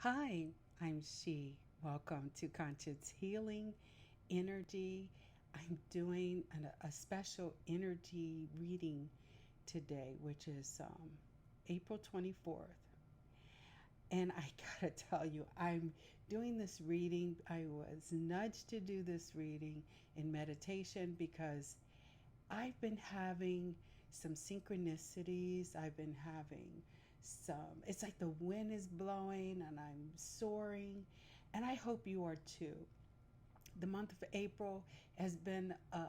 Hi, I'm She. Welcome to Conscious Healing Energy. I'm doing a special energy reading today, which is April 24th. And I gotta tell you, I'm doing this reading. I was nudged to do this reading in meditation because I've been having some synchronicities. I've been having it's like the wind is blowing and I'm soaring. And I hope you are too. The month of April has been a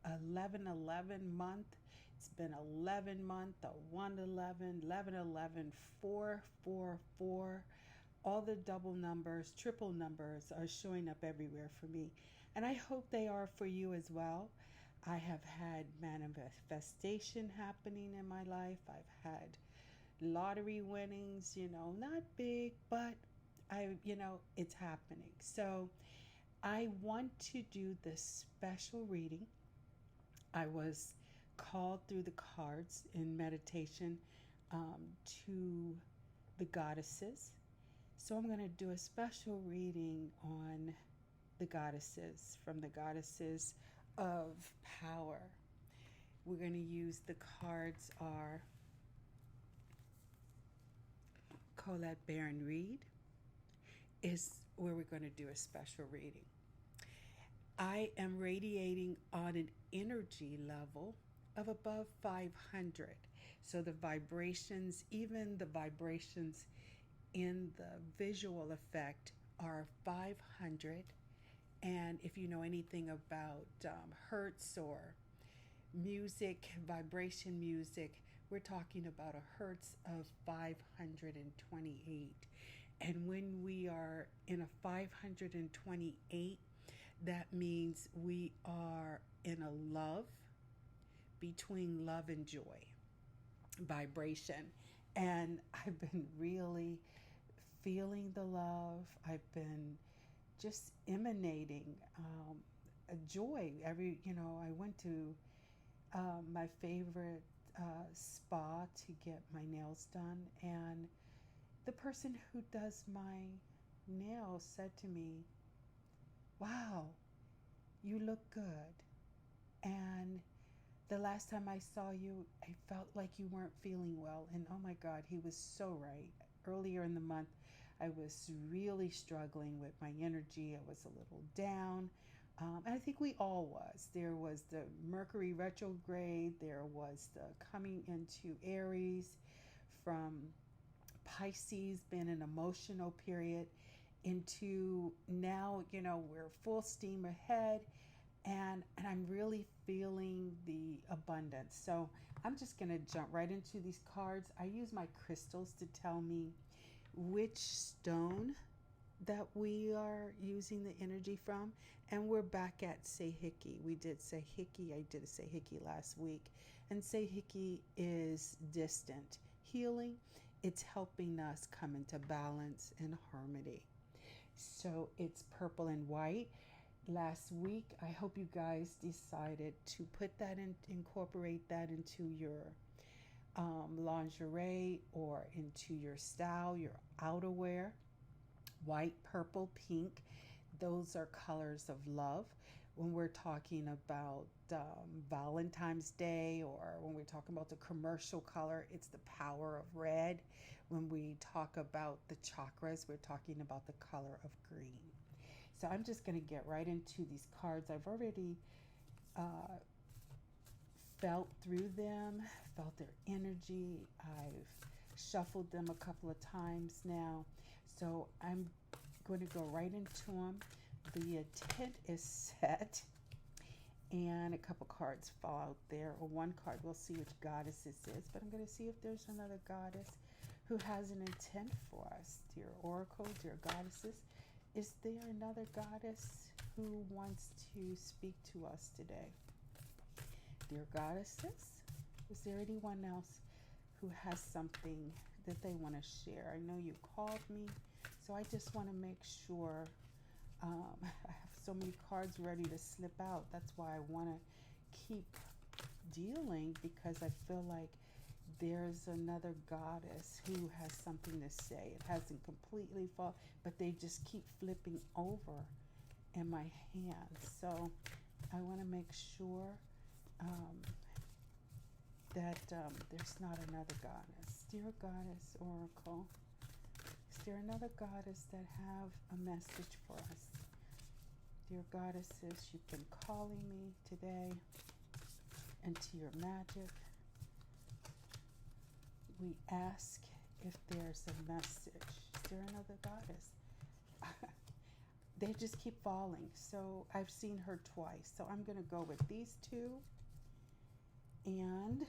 11/11 month. It's been 11 month, a 1/11, 11/11, 4/4/4. All the double numbers, triple numbers are showing up everywhere for me. And I hope they are for you as well. I have had manifestation happening in my life. I've had lottery winnings, not big, but it's happening. So I want to do this special reading. I was called through the cards in meditation to the goddesses. So I'm going to do a special reading on the goddesses, from the goddesses of power. We're going to use the cards are Colette Baron Reed is where we're going to do a special reading. I am radiating on an energy level of above 500. So the vibrations, even the vibrations in the visual effect, are 500. And if you know anything about hertz or music, vibration music, we're talking about a hertz of 528. And when we are in a 528, that means we are in a love, between love and joy vibration. And I've been really feeling the love. I've been just emanating a joy. I went to my favorite spa to get my nails done, and the person who does my nails said to me, "Wow, you look good." And the last time I saw you, I felt like you weren't feeling well. And oh my God, he was so right. Earlier in the month, I was really struggling with my energy. I was a little down. And I think we all was. There was the Mercury retrograde. There was the coming into Aries from Pisces, been an emotional period, into now, we're full steam ahead, and I'm really feeling the abundance. So I'm just going to jump right into these cards. I use my crystals to tell me which stone that we are using the energy from. And we're back at Seihiki. We did Seihiki. I did a Seihiki last week. And Seihiki is distant healing. It's helping us come into balance and harmony. So it's purple and white. Last week, I hope you guys decided to put that in, incorporate that into your lingerie or into your style, your outerwear. White, purple, pink, those are colors of love. When we're talking about Valentine's Day, or when we're talking about the commercial color, it's the power of red. When we talk about the chakras, we're talking about the color of green. So I'm just going to get right into these cards. I've already uh, felt through them, felt their energy. I've shuffled them a couple of times now. So I'm going to go right into them. The tent is set, and a couple cards fall out there, or one card. We'll see which goddess this is, but I'm going to see if there's another goddess who has an intent for us. Dear Oracle, dear goddesses, is there another goddess who wants to speak to us today? Dear goddesses, is there anyone else who has something that they want to share? I know you called me, so I just want to make sure. I have so many cards ready to slip out. That's why I want to keep dealing, because I feel like There's another goddess who has something to say. It hasn't completely fallen, but they just keep flipping over in my hands. So I want to make sure that there's not another goddess. Dear Goddess Oracle, is there another goddess that have a message for us? Dear goddesses, you've been calling me today into your magic. We ask if there's a message. Is there another goddess? They just keep falling. So I've seen her twice. So I'm going to go with these two. And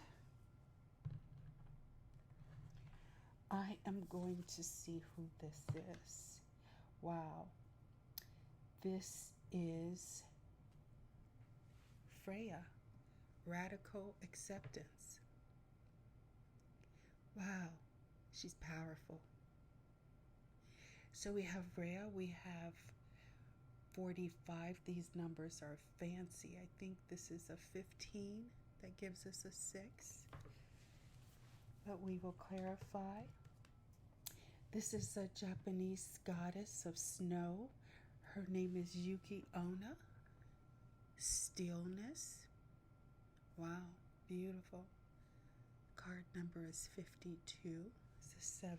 I am going to see who this is. Wow. This is Freya, Radical Acceptance. Wow, she's powerful. So we have Freya, we have 45. These numbers are fancy. I think this is a 15 that gives us a 6. But we will clarify. This is a Japanese goddess of snow. Her name is Yuki Onna. Stillness. Wow, beautiful. Card number is 52. It's a 7.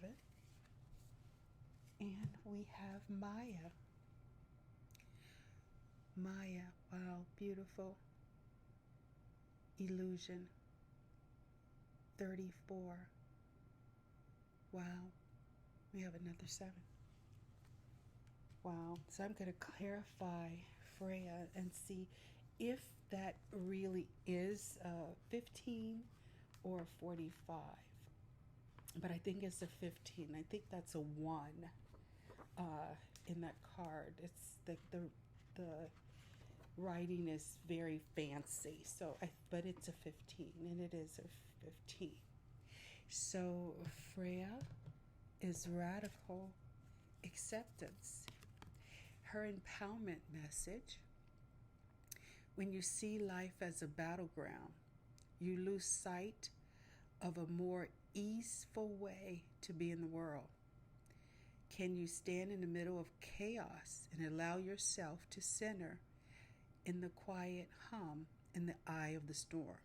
And we have Maya. Maya, wow, beautiful. Illusion. 34. Wow. We have another 7. Wow. So I'm going to clarify Freya and see if that really is 15 or 45. But I think it's a 15. I think that's a 1 in that card. It's the writing is very fancy. So but it's a 15, and it is a 15. So Freya is radical acceptance. Her empowerment message: when you see life as a battleground, you lose sight of a more easeful way to be in the world. Can you stand in the middle of chaos and allow yourself to center in the quiet hum in the eye of the storm?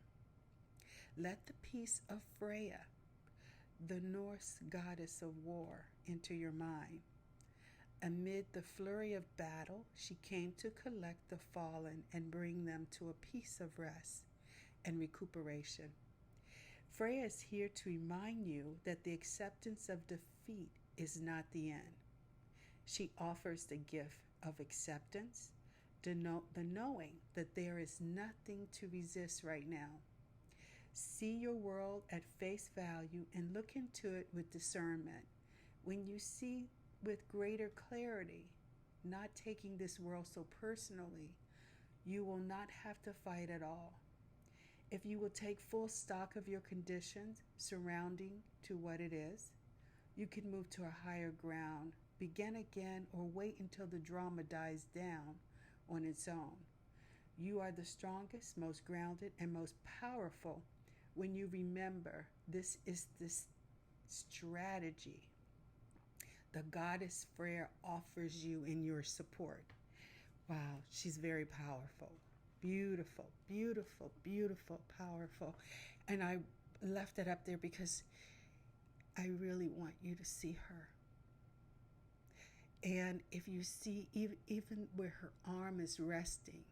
Let the peace of Freya, the Norse goddess of war, enter your mind. Amid the flurry of battle, she came to collect the fallen and bring them to a peace of rest and recuperation. Freya is here to remind you that the acceptance of defeat is not the end. She offers the gift of acceptance, the knowing that there is nothing to resist right now. See your world at face value and look into it with discernment. When you see with greater clarity, not taking this world so personally, you will not have to fight at all. If you will take full stock of your conditions surrounding to what it is, you can move to a higher ground, begin again, or wait until the drama dies down on its own. You are the strongest, most grounded, and most powerful when you remember this is this strategy the goddess Freya offers you in your support. Wow, she's very powerful. Beautiful, beautiful, beautiful, powerful. And I left it up there because I really want you to see her. And if you see even where her arm is resting,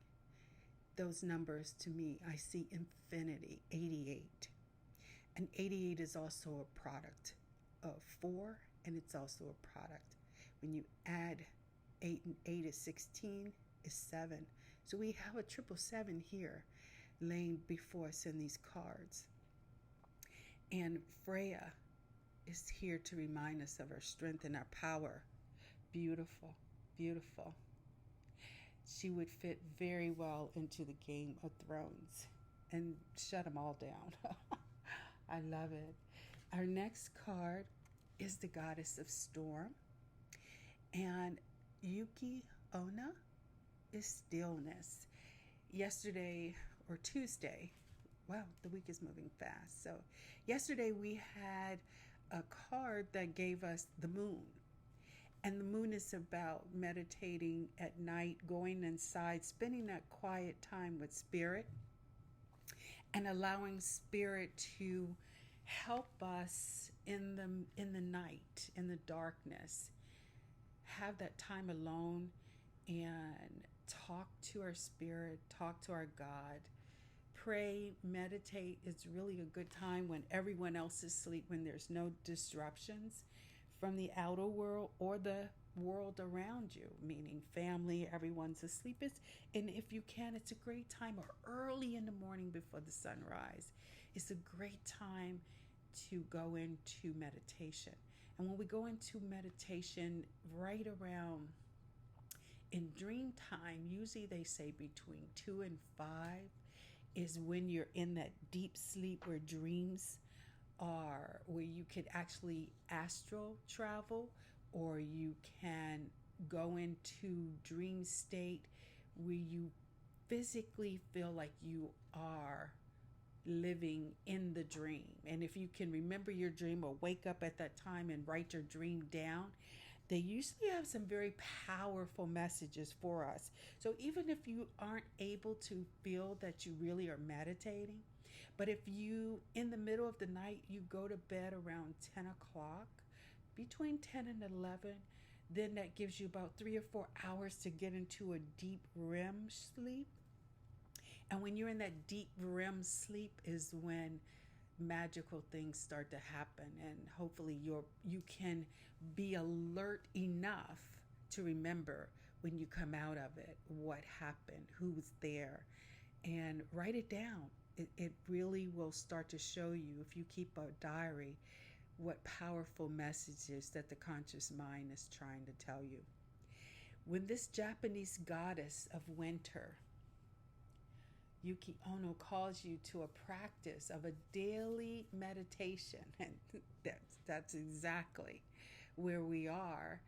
those numbers to me, I see infinity, 88. And 88 is also a product of 4, and it's also a product. When you add 8 and 8 is 16, is 7. So we have a 777 here laying before us in these cards. And Freya is here to remind us of our strength and our power. Beautiful, beautiful. She would fit very well into the Game of Thrones and shut them all down. I love it. Our next card is the Goddess of Storm. And Yuki Onna is Stillness. Yesterday or Tuesday, Wow, the week is moving fast. So, yesterday we had a card that gave us the moon. And the moon is about meditating at night, going inside, spending that quiet time with spirit, and allowing spirit to help us in the night, in the darkness. Have that time alone and talk to our spirit, talk to our God. Pray, meditate. It's really a good time when everyone else is asleep, when there's no disruptions from the outer world or the world around you, meaning family, everyone's asleep. And if you can, it's a great time, or early in the morning before the sunrise. It's a great time to go into meditation. And when we go into meditation right around in dream time, usually they say between 2 and 5 is when you're in that deep sleep where dreams are, where you could actually astral travel, or you can go into dream state where you physically feel like you are living in the dream. And if you can remember your dream or wake up at that time and write your dream down, they usually have some very powerful messages for us. So even if you aren't able to feel that you really are meditating, but if you, in the middle of the night, you go to bed around 10 o'clock, between 10 and 11, then that gives you about 3 or 4 hours to get into a deep REM sleep. And when you're in that deep REM sleep is when magical things start to happen, and hopefully you can be alert enough to remember when you come out of it what happened, who was there, and write it down. It really will start to show you, if you keep a diary, what powerful messages that the conscious mind is trying to tell you. When this Japanese goddess of winter, Yuki Ono, calls you to a practice of a daily meditation, and that's exactly where we are.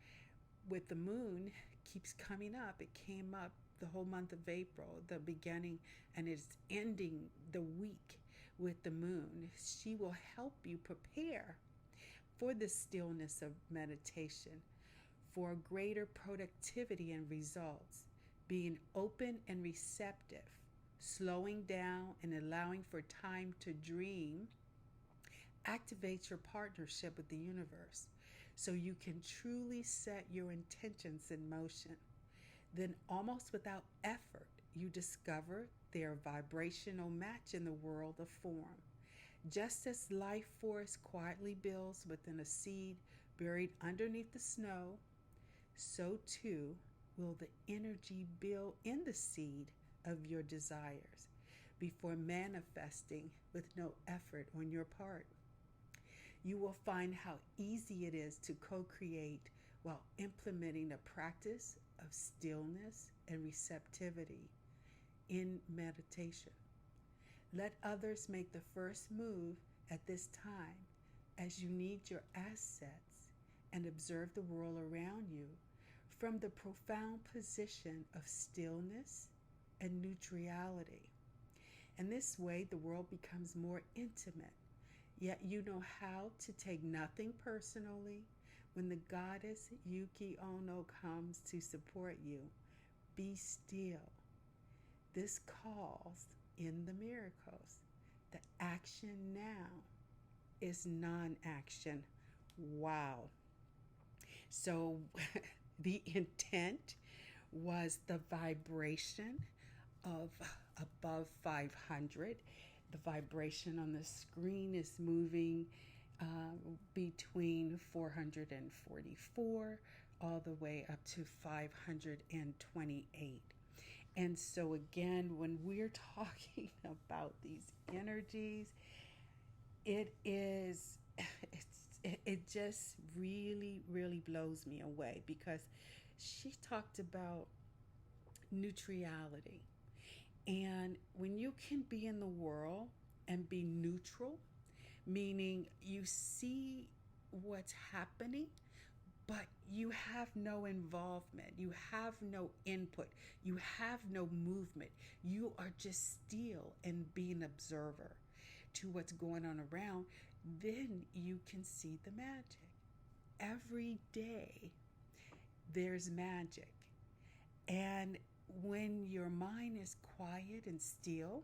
With the moon keeps coming up. It came up the whole month of April, the beginning, and it's ending the week with the moon. She will help you prepare for the stillness of meditation, for greater productivity and results, being open and receptive, slowing down and allowing for time to dream activates your partnership with the universe, so you can truly set your intentions in motion. Then, almost without effort, you discover their vibrational match in the world of form. Just as life force quietly builds within a seed buried underneath the snow, so too will the energy build in the seed of your desires before manifesting with no effort on your part. You will find how easy it is to co-create while implementing a practice of stillness and receptivity in meditation. Let others make the first move at this time, as you need your assets and observe the world around you from the profound position of stillness and neutrality. And this way, the world becomes more intimate, yet you know how to take nothing personally when the goddess Yuki Ono comes to support you. Be still. This calls in the miracles. The action now is non-action. Wow. So the intent was the vibration of above 500. The vibration on the screen is moving between 444 all the way up to 528. And so again, when we're talking about these energies, it just really, really blows me away, because she talked about neutrality. And when you can be in the world and be neutral, meaning you see what's happening, but you have no involvement, you have no input, you have no movement. You are just still and being an observer to what's going on around. Then you can see the magic. Every day there's magic. And when your mind is quiet and still,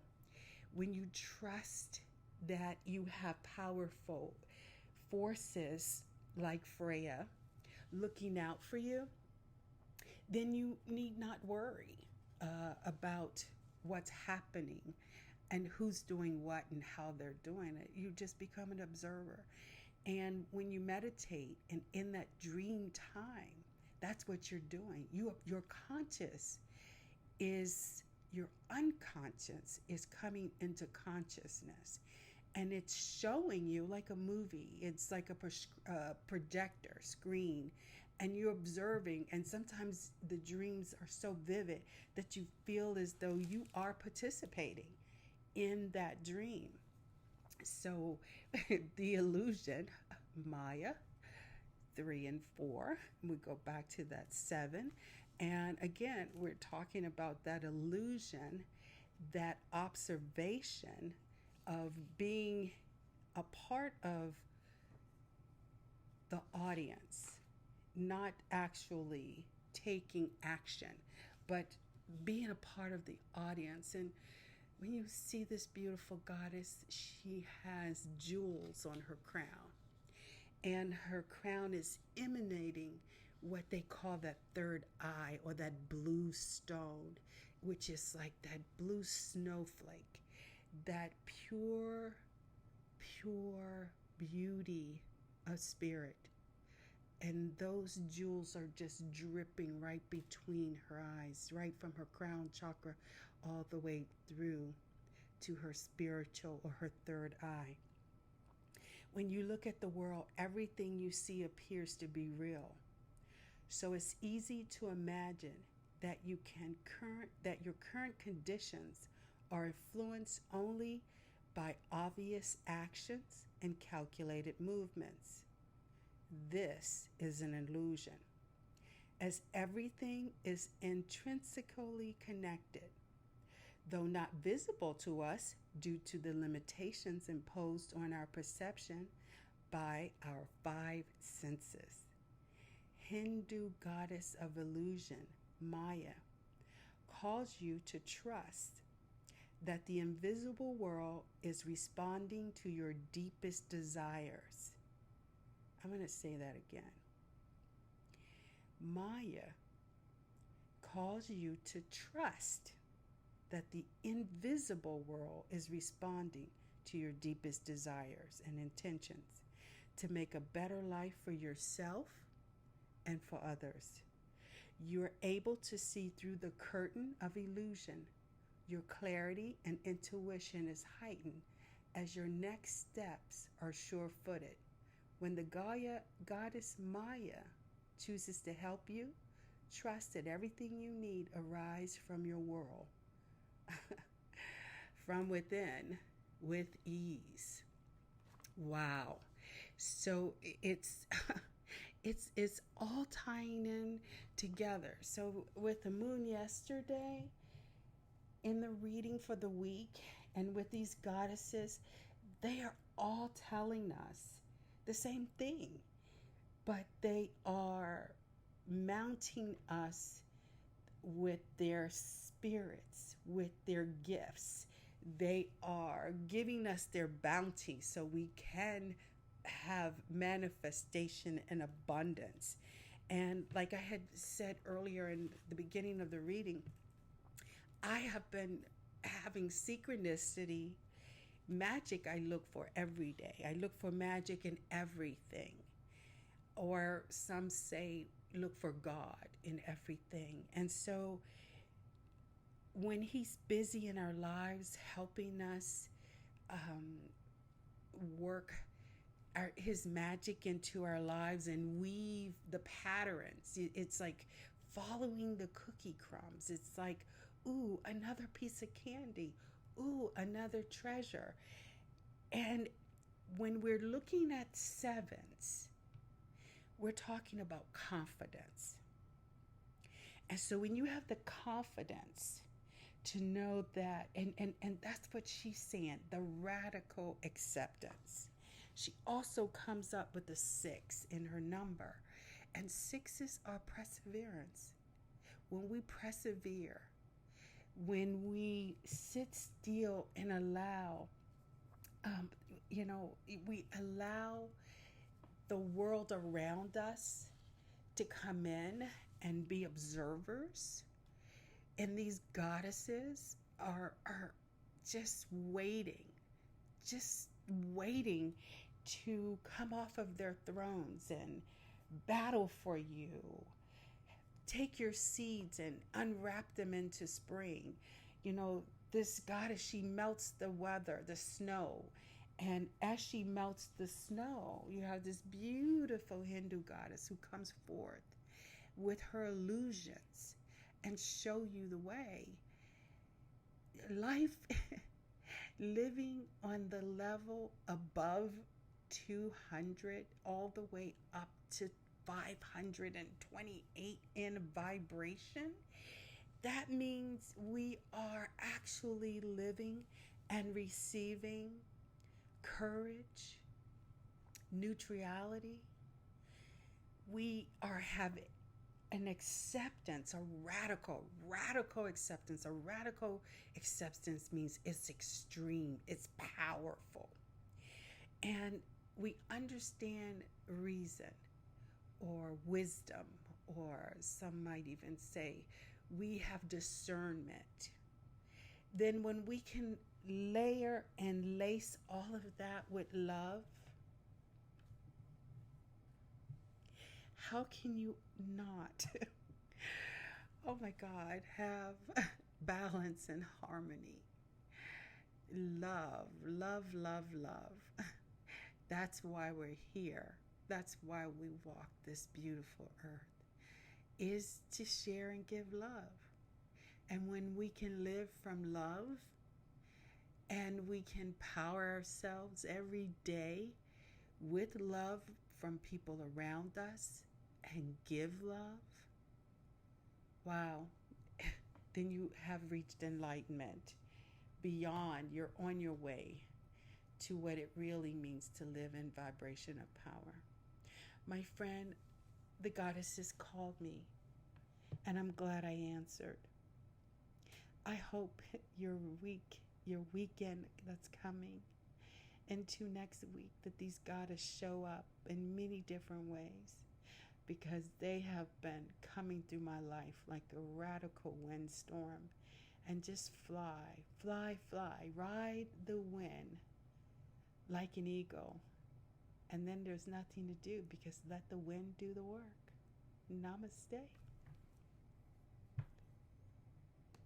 when you trust that you have powerful forces like Freya looking out for you, then you need not worry about what's happening and who's doing what and how they're doing it. You just become an observer. And when you meditate and in that dream time, that's what you're doing. Your conscious is, your unconscious is coming into consciousness, and it's showing you like a movie. It's like a projector screen, and you're observing. And sometimes the dreams are so vivid that you feel as though you are participating in that dream. So the illusion, Maya, 3 and 4, we go back to that 7. And again, we're talking about that illusion, that observation of being a part of the audience, not actually taking action, but being a part of the audience. And when you see this beautiful goddess, she has jewels on her crown, and her crown is emanating what they call that third eye, or that blue stone, which is like that blue snowflake, that pure beauty of spirit. And those jewels are just dripping right between her eyes, right from her crown chakra all the way through to her spiritual, or her third eye. When you look at the world, everything you see appears to be real. So it's easy to imagine that your current conditions are influenced only by obvious actions and calculated movements. This is an illusion, as everything is intrinsically connected, though not visible to us due to the limitations imposed on our perception by our 5 senses. Hindu goddess of illusion, Maya, calls you to trust that the invisible world is responding to your deepest desires. I'm going to say that again. Maya calls you to trust that the invisible world is responding to your deepest desires and intentions to make a better life for yourself and for others. You're able to see through the curtain of illusion. Your clarity and intuition is heightened as your next steps are sure-footed. When the goddess Maya chooses to help you, trust that everything you need arises from your world, from within, with ease. Wow. So it's it's all tying in together. So with the moon yesterday, in the reading for the week, and with these goddesses, they are all telling us the same thing, but they are mounting us with their spirits, with their gifts. They are giving us their bounty so we can have manifestation and abundance. And like I had said earlier in the beginning of the reading, I have been having synchronicity magic. I look for every day. I look for magic in everything. Or some say look for God in everything. And so when he's busy in our lives helping us work his magic into our lives and weave the patterns, it's like following the cookie crumbs. It's like, ooh, another piece of candy. Ooh, another treasure. And when we're looking at sevens, we're talking about confidence. And so when you have the confidence to know that, and that's what she's saying, the radical acceptance. She also comes up with a 6 in her number. And 6s are perseverance. When we persevere, when we sit still and allow, we allow the world around us to come in and be observers. And these goddesses are just waiting to come off of their thrones and battle for you. Take your seeds and unwrap them into spring. This goddess, she melts the weather, the snow. And as she melts the snow, you have this beautiful Hindu goddess who comes forth with her illusions and show you the way. Life, living on the level above 200 all the way up to 528 in vibration, that means we are actually living and receiving courage, neutrality. We are having an acceptance, a radical acceptance. A radical acceptance means it's extreme, it's powerful. And we understand reason or wisdom, or some might even say we have discernment. Then when we can layer and lace all of that with love, how can you not, oh my God, have balance and harmony? Love. That's why we're here. That's why we walk this beautiful earth, is to share and give love. And when we can live from love, and we can power ourselves every day with love from people around us and give love, wow, then you have reached enlightenment. Beyond, you're on your way to what it really means to live in vibration of power. My friend, the goddesses called me, and I'm glad I answered. I hope your weekend that's coming into next week, that these goddesses show up in many different ways, because they have been coming through my life like a radical windstorm. And just fly, ride the wind like an eagle. And then there's nothing to do, because let the wind do the work. Namaste.